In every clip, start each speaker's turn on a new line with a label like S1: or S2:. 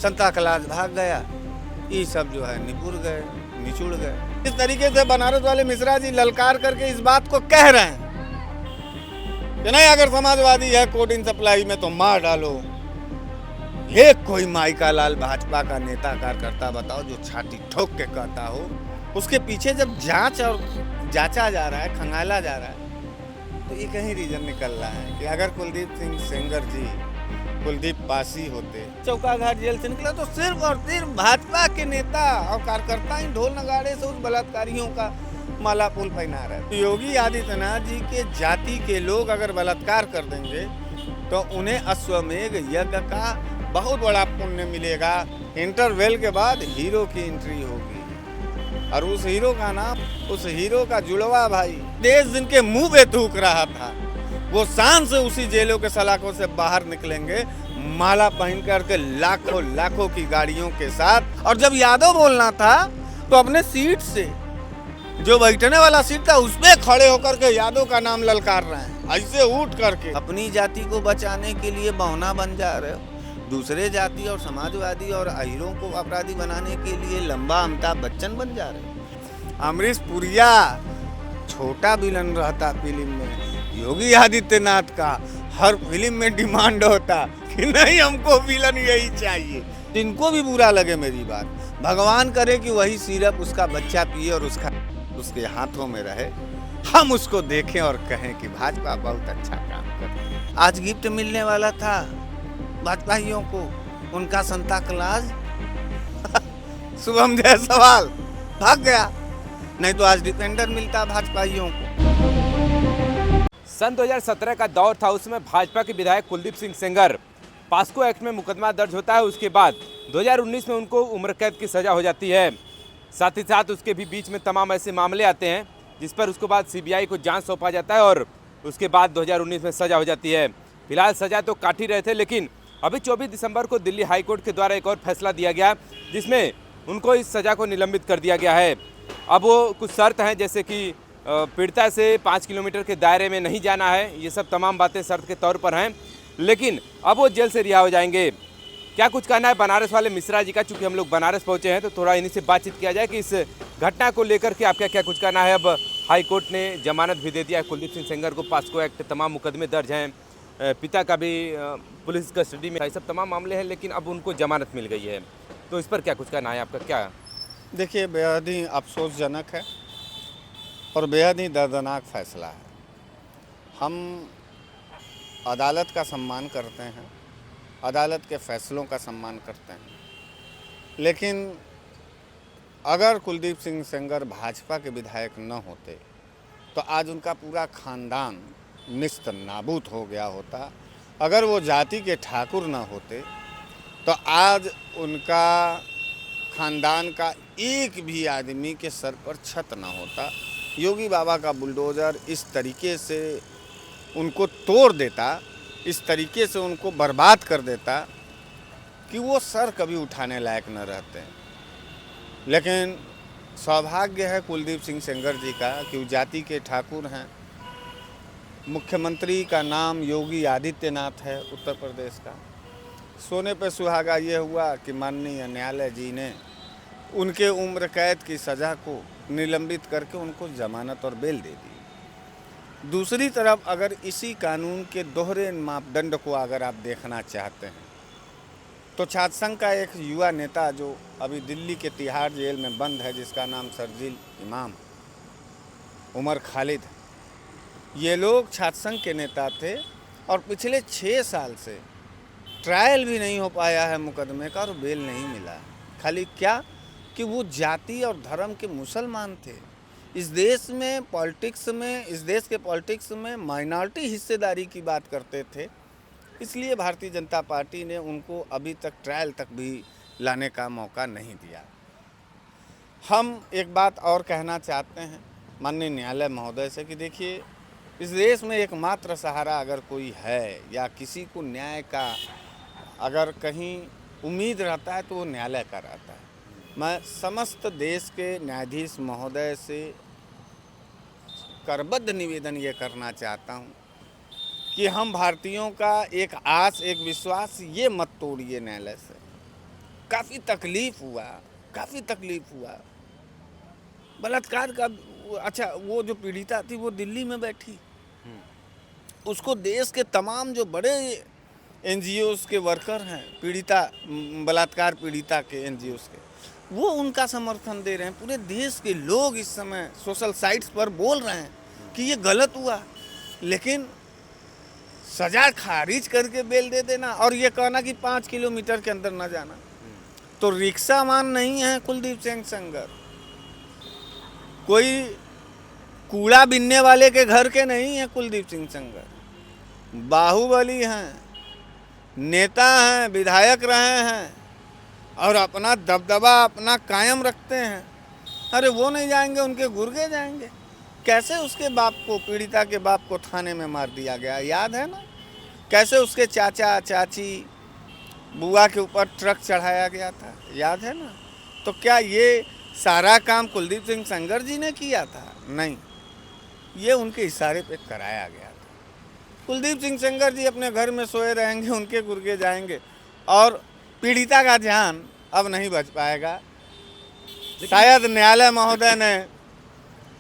S1: संता class भाग गया, ये सब जो है निपुर गए, निचुड़ गए। इस तरीके से बनारस वाले मिश्रा जी ललकार करके इस बात को कह रहे हैं कि नहीं, अगर समाजवादी है कोर्ट इन सप्लाई में तो मार डालो। एक कोई माई का लाल भाजपा का नेता कार्यकर्ता बताओ जो छाती ठोक के कहता हो। उसके पीछे जब जांच और जांचा जा रहा है, खंगाला जा रहा है, तो ये कहीं रीजन निकल रहा है कि अगर कुलदीप सिंह सेंगर जी कुलदीप पासी होते, चौकाघाट जेल से निकला, तो सिर्फ और सिर्फ भाजपा के नेता और कार्यकर्ता ही ढोल नगाड़े से उस बलात्कारियों का माला पुल पहना रहे। योगी आदित्यनाथ जी के जाति के लोग अगर बलात्कार कर देंगे तो उन्हें अश्वमेध यज्ञ का बहुत बड़ा पुण्य मिलेगा। इंटरवेल के बाद हीरो की एंट्री होगी और उस हीरो का नाम, उस हीरो का जुड़वा भाई देश जिनके मुंह पे थूक रहा था, वो शान से उसी जेलों के सलाखों से बाहर निकलेंगे, माला पहन करके लाखों लाखों की गाड़ियों के साथ। और जब यादव बोलना था तो अपने सीट से, जो बैठने वाला सीट था उस पे खड़े होकर के यादव का नाम ललकार रहे हैं, ऐसे उठ करके। अपनी जाति को बचाने के लिए बौना बन जा रहे हो, दूसरे जाति और समाजवादी और अहीरों को अपराधी बनाने के लिए लंबा अमिताभ बच्चन बन जा रहे हो। अमरीश पुरिया छोटा विलन रहता फिल्म में, योगी आदित्यनाथ का हर फिल्म में डिमांड होता कि नहीं हमको विलन यही चाहिए। इनको भी बुरा लगे मेरी बात, भगवान करे कि वही सिरप उसका बच्चा पिए और उसके हाथों में रहे, हम उसको देखें और कहें कि भाजपा बहुत अच्छा काम करती है। आज गिफ्ट मिलने वाला था भाजपाइयों को, उनका संता क्लास शुभम जायसवाल भाग गया, नहीं तो आज डिफेंडर मिलता भाजपाइयों को।
S2: सन 2017 का दौर था, उसमें भाजपा के विधायक कुलदीप सिंह सेंगर, पास्को एक्ट में मुकदमा दर्ज होता है। उसके बाद 2019 में उनको उम्र कैद की सजा हो जाती है। साथ ही साथ उसके भी बीच में तमाम ऐसे मामले आते हैं जिस पर उसके बाद सीबीआई को जांच सौंपा जाता है और उसके बाद 2019 में सजा हो जाती है। फिलहाल सजा तो काट ही रहे थे, लेकिन अभी 24 दिसंबर को दिल्ली हाईकोर्ट के द्वारा एक और फैसला दिया गया जिसमें उनको इस सज़ा को निलंबित कर दिया गया है। अब वो कुछ शर्त हैं, जैसे कि पीड़िता से 5 किलोमीटर के दायरे में नहीं जाना है, ये सब तमाम बातें शर्त के तौर पर हैं, लेकिन अब वो जेल से रिहा हो जाएंगे। क्या कुछ कहना है बनारस वाले मिश्रा जी का? चूँकि हम लोग बनारस पहुँचे हैं तो थोड़ा इन्हीं से बातचीत किया जाए कि इस घटना को लेकर के आपका क्या कुछ कहना है। अब हाईकोर्ट ने जमानत भी दे दिया है कुलदीप सिंह सेंगर को, पास्को एक्ट तमाम मुकदमे दर्ज हैं, पिता का भी पुलिस कस्टडी में, ये सब तमाम मामले हैं, लेकिन अब उनको जमानत मिल गई है, तो इस पर क्या कुछ कहना है आपका? क्या
S1: देखिए, बेहद ही अफसोसजनक है और बेहद ही दर्दनाक फैसला है। हम अदालत का सम्मान करते हैं, अदालत के फैसलों का सम्मान करते हैं, लेकिन अगर कुलदीप सिंह सेंगर भाजपा के विधायक न होते तो आज उनका पूरा खानदान निस्त नाबूद हो गया होता। अगर वो जाति के ठाकुर न होते तो आज उनका खानदान का एक भी आदमी के सर पर छत न होता। योगी बाबा का बुलडोज़र इस तरीके से उनको तोड़ देता, इस तरीके से उनको बर्बाद कर देता कि वो सर कभी उठाने लायक न रहते। लेकिन सौभाग्य है कुलदीप सिंह सेंगर जी का कि वो जाति के ठाकुर हैं। मुख्यमंत्री का नाम योगी आदित्यनाथ है उत्तर प्रदेश का। सोने पे सुहागा ये हुआ कि माननीय न्यायालय जी ने उनके उम्र कैद की सज़ा को निलंबित करके उनको जमानत और बेल दे दी। दूसरी तरफ अगर इसी कानून के दोहरे मापदंड को अगर आप देखना चाहते हैं तो छात्र संघ का एक युवा नेता जो अभी दिल्ली के तिहाड़ जेल में बंद है, जिसका नाम शर्जील इमाम, उमर खालिद, ये लोग छात्र संघ के नेता थे और पिछले 6 साल से ट्रायल भी नहीं हो पाया है मुकदमे का और बेल नहीं मिला। खाली क्या कि वो जाति और धर्म के मुसलमान थे। इस देश में पॉलिटिक्स में, इस देश के पॉलिटिक्स में माइनॉरिटी हिस्सेदारी की बात करते थे, इसलिए भारतीय जनता पार्टी ने उनको अभी तक ट्रायल तक भी लाने का मौका नहीं दिया। हम एक बात और कहना चाहते हैं माननीय न्यायालय महोदय से कि देखिए, इस देश में एकमात्र सहारा अगर कोई है या किसी को न्याय का अगर कहीं उम्मीद रहता है तो वो न्यायालय का रहता है। मैं समस्त देश के न्यायाधीश महोदय से करबद्ध निवेदन ये करना चाहता हूँ कि हम भारतीयों का एक आस, एक विश्वास ये मत तोड़िए न्यायालय से। काफ़ी तकलीफ हुआ, काफ़ी तकलीफ हुआ। बलात्कार का अच्छा, वो जो पीड़िता थी वो दिल्ली में बैठी, उसको देश के तमाम जो बड़े एनजीओस के वर्कर हैं, पीड़िता बलात्कार पीड़िता के एनजीओस के, वो उनका समर्थन दे रहे हैं। पूरे देश के लोग इस समय सोशल साइट्स पर बोल रहे हैं कि ये गलत हुआ, लेकिन सजा खारिज करके बेल दे देना और ये कहना कि 5 किलोमीटर के अंदर न जाना। तो रिक्शा मान नहीं है कुलदीप सिंह सेंगर, कोई कूड़ा बिनने वाले के घर के नहीं है कुलदीप सिंह सेंगर, बाहुबली हैं, नेता हैं, विधायक रहे हैं और अपना दबदबा अपना कायम रखते हैं। अरे वो नहीं जाएंगे, उनके गुर्गे जाएंगे। कैसे उसके बाप को, पीड़िता के बाप को थाने में मार दिया गया, याद है ना? कैसे उसके चाचा चाची बुआ के ऊपर ट्रक चढ़ाया गया था, याद है ना? तो क्या ये सारा काम कुलदीप सिंह सेंगर जी ने किया था? नहीं, ये उनके इशारे पे कराया गया था। कुलदीप सिंह सेंगर जी अपने घर में सोए रहेंगे, उनके गुर्गे जाएंगे और पीड़िता का जान अब नहीं बच पाएगा। शायद न्यायालय महोदय ने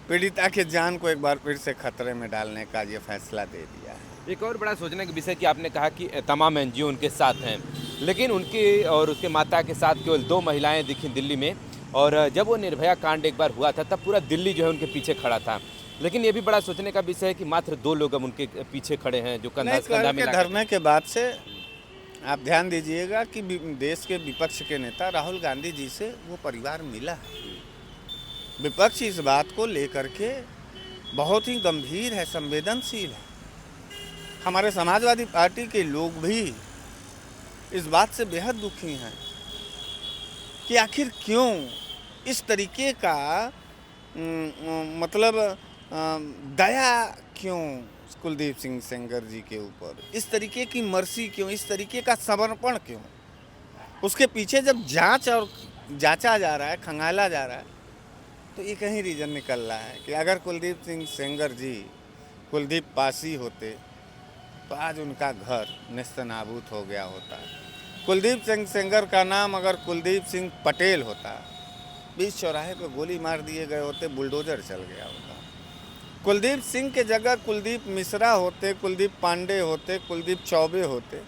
S1: पीड़िता के जान को एक बार फिर से खतरे में डालने का ये फैसला दे दिया है।
S2: एक और बड़ा सोचने का विषय कि आपने कहा कि तमाम एनजीओ उनके साथ हैं, लेकिन उनकी और उसके माता के साथ केवल 2 महिलाएं दिखी दिल्ली में। और जब वो निर्भया कांड एक बार हुआ था तब पूरा दिल्ली जो है उनके पीछे खड़ा था। लेकिन ये भी बड़ा सोचने का विषय है कि मात्र 2 लोग अब उनके पीछे खड़े हैं जो कंधा से कंधा मिला।
S1: धरने के बाद से आप ध्यान दीजिएगा कि देश के विपक्ष के नेता राहुल गांधी जी से वो परिवार मिला है। विपक्ष इस बात को लेकर के बहुत ही गंभीर है, संवेदनशील है। हमारे समाजवादी पार्टी के लोग भी इस बात से बेहद दुखी हैं कि आखिर क्यों इस तरीके का मतलब दया क्यों कुलदीप सिंह सेंगर जी के ऊपर, इस तरीके की मर्सी क्यों, इस तरीके का समर्पण क्यों? उसके पीछे जब जांच और जांचा जा रहा है, खंगाला जा रहा है, तो एक ही रीज़न निकल रहा है कि अगर कुलदीप सिंह सेंगर जी कुलदीप पासी होते तो आज उनका घर नेस्तनाबूद हो गया होता। कुलदीप सिंह सेंगर का नाम अगर कुलदीप सिंह पटेल होता, बीच चौराहे पर गोली मार दिए गए होते, बुलडोजर चल गया होता। कुलदीप सिंह के जगह कुलदीप मिश्रा होते, कुलदीप पांडे होते, कुलदीप चौबे होते,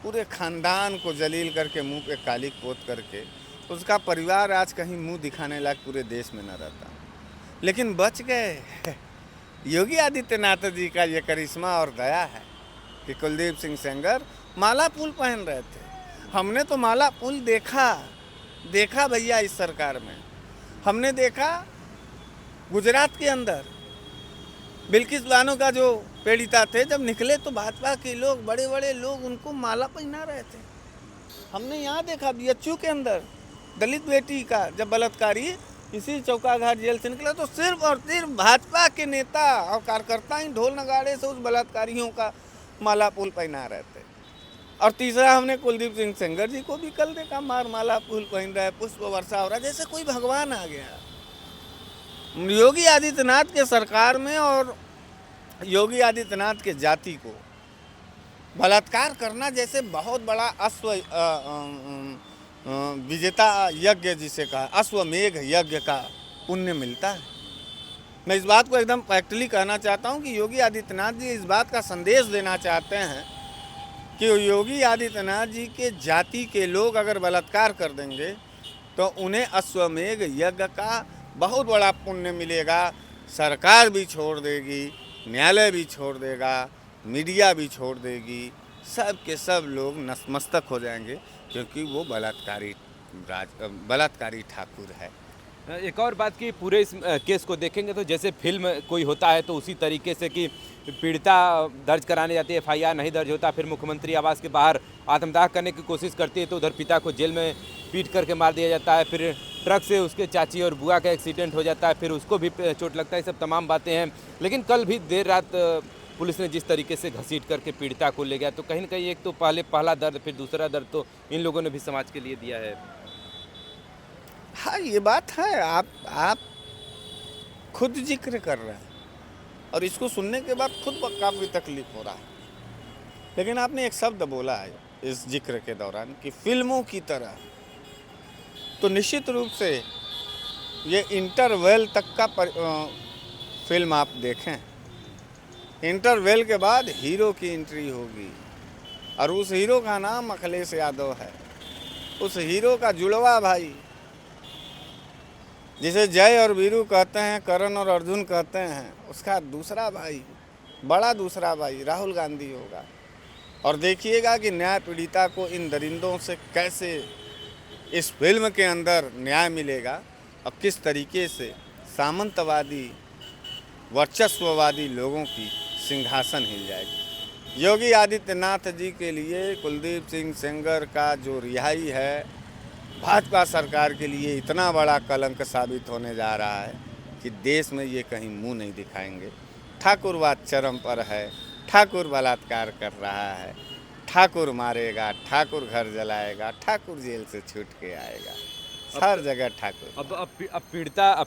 S1: पूरे खानदान को जलील करके मुंह पे काली पोत करके उसका परिवार आज कहीं मुंह दिखाने लायक पूरे देश में न रहता। लेकिन बच गए। योगी आदित्यनाथ जी का ये करिश्मा और दया है कि कुलदीप सिंह सेंगर माला पुल पहन रहे थे। हमने तो माला पुल देखा भैया इस सरकार में। हमने देखा गुजरात के अंदर बिल्किस बानो का जो पीड़िता थे, जब निकले तो भाजपा के लोग, बड़े बड़े लोग उनको माला पहना रहे थे। हमने यहाँ देखा बीएचयू के अंदर दलित बेटी का जब बलात्कारी इसी चौकाघाट जेल से निकला तो सिर्फ और सिर्फ भाजपा के नेता और कार्यकर्ता ही ढोल नगाड़े से उस बलात्कारियों का माला पुल पहना रहे थे। और तीसरा हमने कुलदीप सिंह सेंगर जी को भी कल देखा माला पुल पहन रहा है, पुष्प वर्षा हो रहा है, जैसे कोई भगवान आ गया। योगी आदित्यनाथ के सरकार में और योगी आदित्यनाथ के जाति को बलात्कार करना जैसे बहुत बड़ा विजेता यज्ञ जिसे कहा, अश्वमेघ यज्ञ का पुण्य मिलता है। मैं इस बात को एकदम फैक्टली कहना चाहता हूं कि योगी आदित्यनाथ जी इस बात का संदेश देना चाहते हैं कि योगी आदित्यनाथ जी के जाति के लोग अगर बलात्कार कर देंगे तो उन्हें अश्वमेघ यज्ञ का बहुत बड़ा पुण्य मिलेगा। सरकार भी छोड़ देगी, न्यायालय भी छोड़ देगा, मीडिया भी छोड़ देगी, सब के सब लोग नतमस्तक हो जाएंगे क्योंकि वो बलात्कारी ठाकुर है।
S2: एक और बात कि पूरे इस केस को देखेंगे तो जैसे फिल्म कोई होता है तो उसी तरीके से कि पीड़िता दर्ज कराने जाती है, एफआईआर नहीं दर्ज होता, फिर मुख्यमंत्री आवास के बाहर आत्मदाह करने की कोशिश करती है तो उधर पिता को जेल में पीट करके मार दिया जाता है, फिर ट्रक से उसके चाची और बुआ का एक्सीडेंट हो जाता है, फिर उसको भी चोट लगता है। सब तमाम बातें हैं। लेकिन कल भी देर रात पुलिस ने जिस तरीके से घसीट करके पीड़िता को ले गया तो कहीं ना कहीं एक तो पहला दर्द फिर दूसरा दर्द तो इन लोगों ने भी समाज के लिए दिया है।
S1: हाँ, ये बात है। आप खुद जिक्र कर रहे हैं और इसको सुनने के बाद खुद काफ़ी तकलीफ हो रहा है। लेकिन आपने एक शब्द बोला है इस जिक्र के दौरान कि फिल्मों की तरह तो निश्चित रूप से ये इंटरवल तक का फिल्म आप देखें, इंटरवल के बाद हीरो की एंट्री होगी और उस हीरो का नाम अखिलेश यादव है। उस हीरो का जुड़वा भाई, जिसे जय और वीरू कहते हैं, करण और अर्जुन कहते हैं, उसका दूसरा भाई, बड़ा दूसरा भाई राहुल गांधी होगा। और देखिएगा कि न्याय पीड़िता को इन दरिंदों से कैसे इस फिल्म के अंदर न्याय मिलेगा और किस तरीके से सामंतवादी वर्चस्ववादी लोगों की सिंहासन हिल जाएगी। योगी आदित्यनाथ जी के लिए कुलदीप सिंह सेंगर का जो रिहाई है भाजपा सरकार के लिए इतना बड़ा कलंक साबित होने जा रहा है कि देश में ये कहीं मुंह नहीं दिखाएंगे। ठाकुरवाद चरम पर है, ठाकुर बलात्कार कर रहा है, ठाकुर मारेगा, ठाकुर घर जलाएगा, ठाकुर जेल से छूट के आएगा, हर जगह ठाकुर।
S2: अब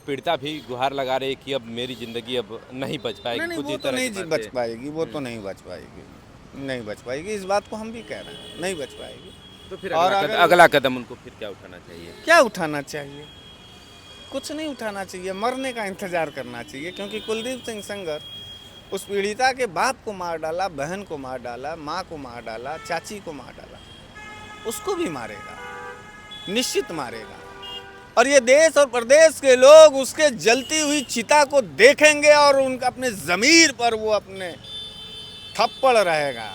S2: पीड़िता भी गुहार लगा रही है कि अब मेरी जिंदगी अब नहीं बच पाएगी।
S1: नहीं, वो तो नहीं बच पाएगी, वो तो नहीं बच पाएगी, नहीं बच पाएगी। इस बात को हम भी कह रहे हैं, नहीं बच पाएगी।
S2: तो फिर अगला कदम उनको फिर क्या उठाना चाहिए?
S1: क्या उठाना चाहिए? कुछ नहीं उठाना चाहिए, मरने का इंतजार करना चाहिए। क्योंकि कुलदीप सिंह सेंगर उस पीड़िता के बाप को मार डाला, बहन को मार डाला, माँ को मार डाला, चाची को मार डाला, उसको भी मारेगा, निश्चित मारेगा। और ये देश और प्रदेश के लोग उसके जलती हुई चिता को देखेंगे और उनका अपने ज़मीर पर वो अपने थप्पड़ रहेगा।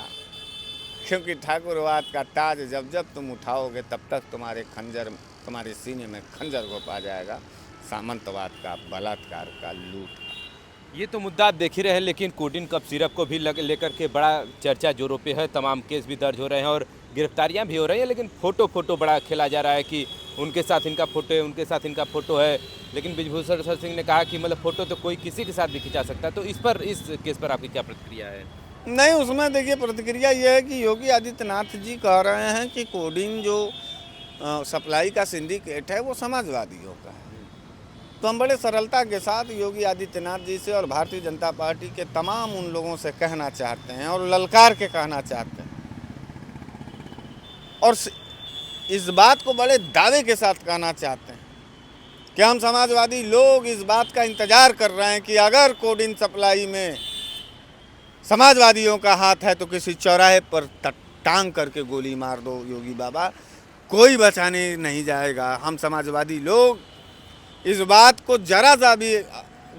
S1: क्योंकि ठाकुरवाद का ताज जब जब तुम उठाओगे तब तक तुम्हारे सीने में खंजर घोंपा जाएगा, सामंतवाद का, बलात्कार का, लूट का।
S2: ये तो मुद्दा आप देख ही रहे हैं, लेकिन कोडिन कप सिरप को भी लेकर के बड़ा चर्चा जोरों पे है। तमाम केस भी दर्ज हो रहे हैं और गिरफ्तारियां भी हो रही हैं, लेकिन फोटो बड़ा खेला जा रहा है कि उनके साथ इनका फोटो है, उनके साथ इनका फोटो है। लेकिन ब्रिजभूषण शरण सिंह ने कहा कि मतलब फोटो तो कोई किसी के साथ भी खिंचा सकता है। तो इस केस पर आपकी क्या प्रतिक्रिया है?
S1: नहीं, उसमें देखिए प्रतिक्रिया ये है कि योगी आदित्यनाथ जी कह रहे हैं कि कोडिन जो सप्लाई का सिंडिकेट है वो समाजवादियों का है। तो हम बड़े सरलता के साथ योगी आदित्यनाथ जी से और भारतीय जनता पार्टी के तमाम उन लोगों से कहना चाहते हैं और ललकार के कहना चाहते हैं और इस बात को बड़े दावे के साथ कहना चाहते हैं कि हम समाजवादी लोग इस बात का इंतजार कर रहे हैं कि अगर कोडिन सप्लाई में समाजवादियों का हाथ है तो किसी चौराहे पर टांग करके गोली मार दो योगी बाबा, कोई बचाने नहीं जाएगा। हम समाजवादी लोग इस बात को जरा सा भी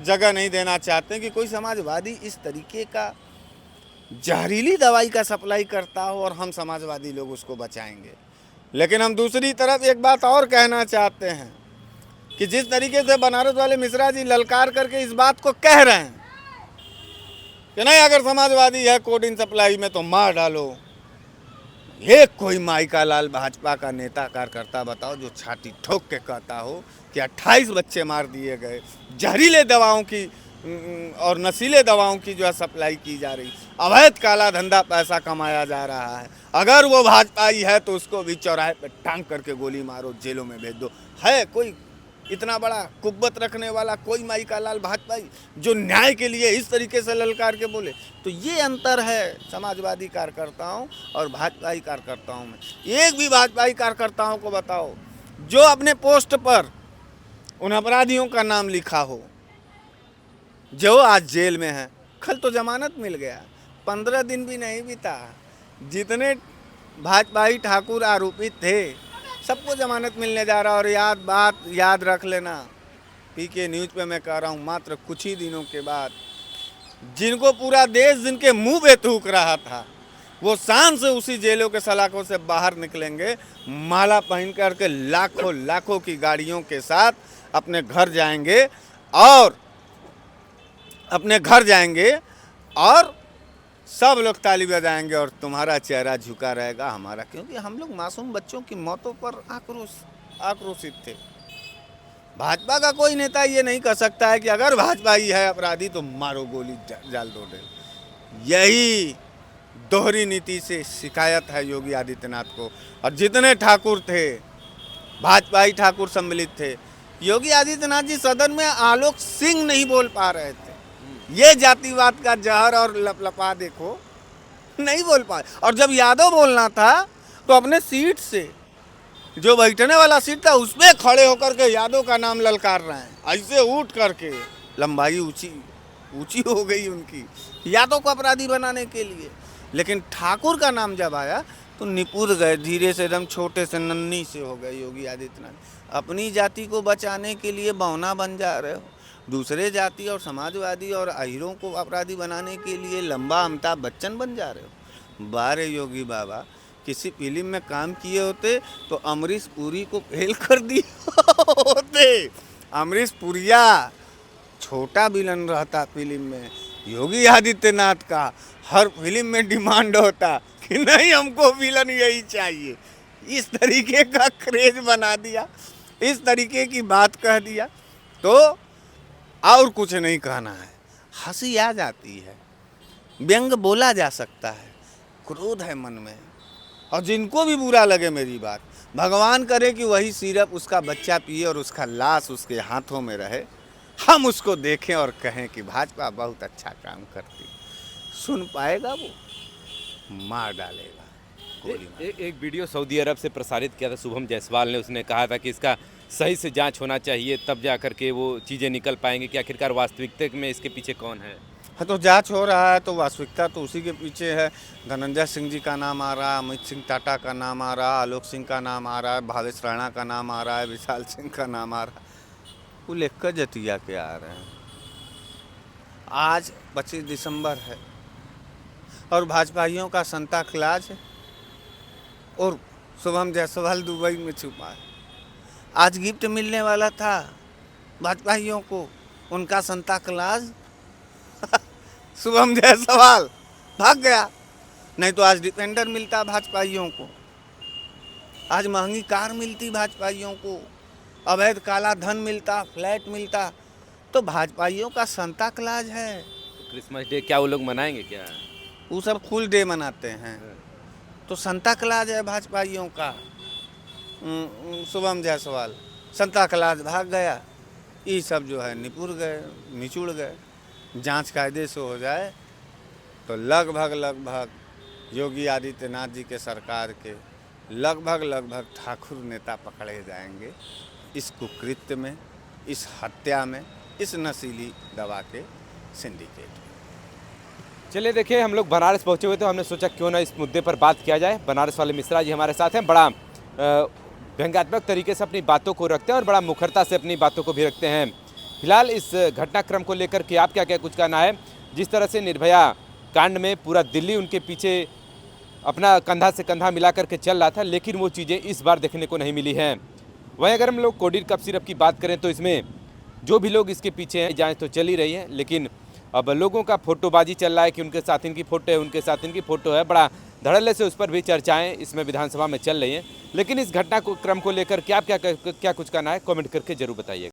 S1: जगह नहीं देना चाहते कि कोई समाजवादी इस तरीके का जहरीली दवाई का सप्लाई करता हो और हम समाजवादी लोग उसको बचाएंगे। लेकिन हम दूसरी तरफ एक बात और कहना चाहते हैं कि जिस तरीके से बनारस वाले मिश्रा जी ललकार करके इस बात को कह रहे हैं कि नहीं अगर समाजवादी है कोडिन सप्लाई में तो मार डालो, ये कोई माइका लाल भाजपा का नेता कार्यकर्ता बताओ जो छाती ठोक के कहता हो कि 28 बच्चे मार दिए गए, जहरीले दवाओं की और नशीले दवाओं की जो है सप्लाई की जा रही, अवैध काला धंधा पैसा कमाया जा रहा है। अगर वो भाजपाई है तो उसको भी चौराहे पे टांग करके गोली मारो, जेलों में भेज दो। है कोई इतना बड़ा कुव्वत रखने वाला कोई माइका लाल भाजपाई जो न्याय के लिए इस तरीके से ललकार के बोले? तो ये अंतर है समाजवादी कार्यकर्ताओं और भाजपाई कार्यकर्ताओं में। एक भी भाजपाई कार्यकर्ताओं को बताओ जो अपने पोस्ट पर उन अपराधियों का नाम लिखा हो जो आज जेल में है। कल तो जमानत मिल गया, 15 दिन भी नहीं बीता, जितने भाजपाई ठाकुर आरोपित थे सबको जमानत मिलने जा रहा। और बात याद रख लेना, पीके न्यूज़ पे मैं कह रहा हूँ, मात्र कुछ ही दिनों के बाद जिनको पूरा देश जिनके मुंह पे थूक रहा था वो शान से उसी जेलों के सलाखों से बाहर निकलेंगे, माला पहन करके लाखों की गाड़ियों के साथ अपने घर जाएंगे और सब लोग ताली बजाएंगे और तुम्हारा चेहरा झुका रहेगा हमारा, क्योंकि हम लोग मासूम बच्चों की मौतों पर आक्रोशित थे। भाजपा का कोई नेता ये नहीं कह सकता है कि अगर भाजपा ही है अपराधी तो मारो गोली जाल दो। यही दोहरी नीति से शिकायत है योगी आदित्यनाथ को। और जितने ठाकुर थे, भाजपाई ठाकुर सम्मिलित थे, योगी आदित्यनाथ जी सदन में आलोक सिंह नहीं बोल पा रहे थे। ये जातिवाद का जहर और लपलपा देखो, नहीं बोल पाए। और जब यादव बोलना था तो अपने सीट से जो बैठने वाला सीट था उसमें खड़े होकर के यादव का नाम ललकार रहे हैं। ऐसे उठ करके लंबाई ऊंची ऊंची हो गई उनकी, यादव को अपराधी बनाने के लिए। लेकिन ठाकुर का नाम जब आया तो निपुर गए, धीरे से एकदम छोटे से नन्ही से हो गए योगी आदित्यनाथ। अपनी जाति को बचाने के लिए बौना बन जा रहे हो, दूसरे जाति और समाजवादी और अहिरों को अपराधी बनाने के लिए लंबा अमिताभ बच्चन बन जा रहे हो। बारे योगी बाबा, किसी फिल्म में काम किए होते तो अमरीश पुरी को फेल कर दिए होते। अमरीश पुरिया छोटा विलन रहता फिल्म में, योगी आदित्यनाथ का हर फिल्म में डिमांड होता कि नहीं हमको विलन यही चाहिए। इस तरीके का क्रेज बना दिया, इस तरीके की बात कह दिया, तो और कुछ नहीं कहना है। हंसी आ जाती है, व्यंग बोला जा सकता है, क्रोध है मन में। और जिनको भी बुरा लगे मेरी बात, भगवान करे कि वही सिरप उसका बच्चा पिए और उसका लाश उसके हाथों में रहे, हम उसको देखें और कहें कि भाजपा बहुत अच्छा काम करती। सुन पाएगा वो? मार डालेगा, गोली मार।
S2: एक वीडियो सऊदी अरब से प्रसारित किया था शुभम जायसवाल ने, उसने कहा था कि इसका सही से जांच होना चाहिए, तब जा कर के वो चीज़ें निकल पाएंगी कि आखिरकार वास्तविकता में इसके पीछे कौन है।
S1: हाँ, तो जांच हो रहा है तो वास्तविकता तो उसी के पीछे है। धनंजय सिंह जी का नाम आ रहा है, अमित सिंह टाटा का नाम आ रहा है, आलोक सिंह का नाम आ रहा है, भावेश राणा का नाम आ रहा है, विशाल सिंह का नाम आ रहा है। वो लेकर जतिया के आ रहे हैं। आज 25 दिसंबर है और भाजपाइयों का संता क्लाज है और शुभम जायसवाल दुबई में छुपा है। आज गिफ्ट मिलने वाला था भाजपाइयों को, उनका संता क्लाज शुभम जायसवाल भाग गया। नहीं तो आज डिफेंडर मिलता भाजपाइयों को, आज महंगी कार मिलती भाजपाइयों को, अवैध काला धन मिलता, फ्लैट मिलता। तो भाजपाइयों का संता क्लाज है।
S2: क्रिसमस डे क्या वो लोग मनाएंगे क्या?
S1: वो सब फुल डे मनाते हैं, तो संता क्लाज है भाजपाइयों का। शुभम जायसवाल संता क्लाज भाग गया, ये सब जो है निपुर गए, निचुड़ गए। जांच कायदे से हो जाए तो लगभग योगी आदित्यनाथ जी के सरकार के लगभग ठाकुर नेता पकड़े जाएंगे इस कुकृत्य में, इस हत्या में, इस नशीली दवा के सिंडिकेट में।
S2: चलिए देखिए, हम लोग बनारस पहुंचे हुए तो हमने सोचा क्यों ना इस मुद्दे पर बात किया जाए। बनारस वाले मिश्रा जी हमारे साथ हैं, बड़ा व्यंग्यात्मक तरीके से अपनी बातों को रखते हैं और बड़ा मुखरता से अपनी बातों को भी रखते हैं। फिलहाल इस घटनाक्रम को लेकर के आप क्या कुछ कहना है? जिस तरह से निर्भया कांड में पूरा दिल्ली उनके पीछे अपना कंधा से कंधा मिला करके चल रहा था, लेकिन वो चीज़ें इस बार देखने को नहीं मिली हैं। वहीं अगर हम लोग कोडिड कफ सिरप की बात करें तो इसमें जो भी लोग इसके पीछे हैं, जांच तो चल ही रही है, लेकिन अब लोगों का फोटोबाजी चल रहा है कि उनके साथ इनकी फ़ोटो है, उनके साथ इनकी फ़ोटो है। बड़ा धड़ल्ले से उस पर भी चर्चाएं इसमें विधानसभा में चल रही हैं। लेकिन इस घटना को क्रम को लेकर क्या कुछ कहना है, कमेंट करके जरूर बताइए।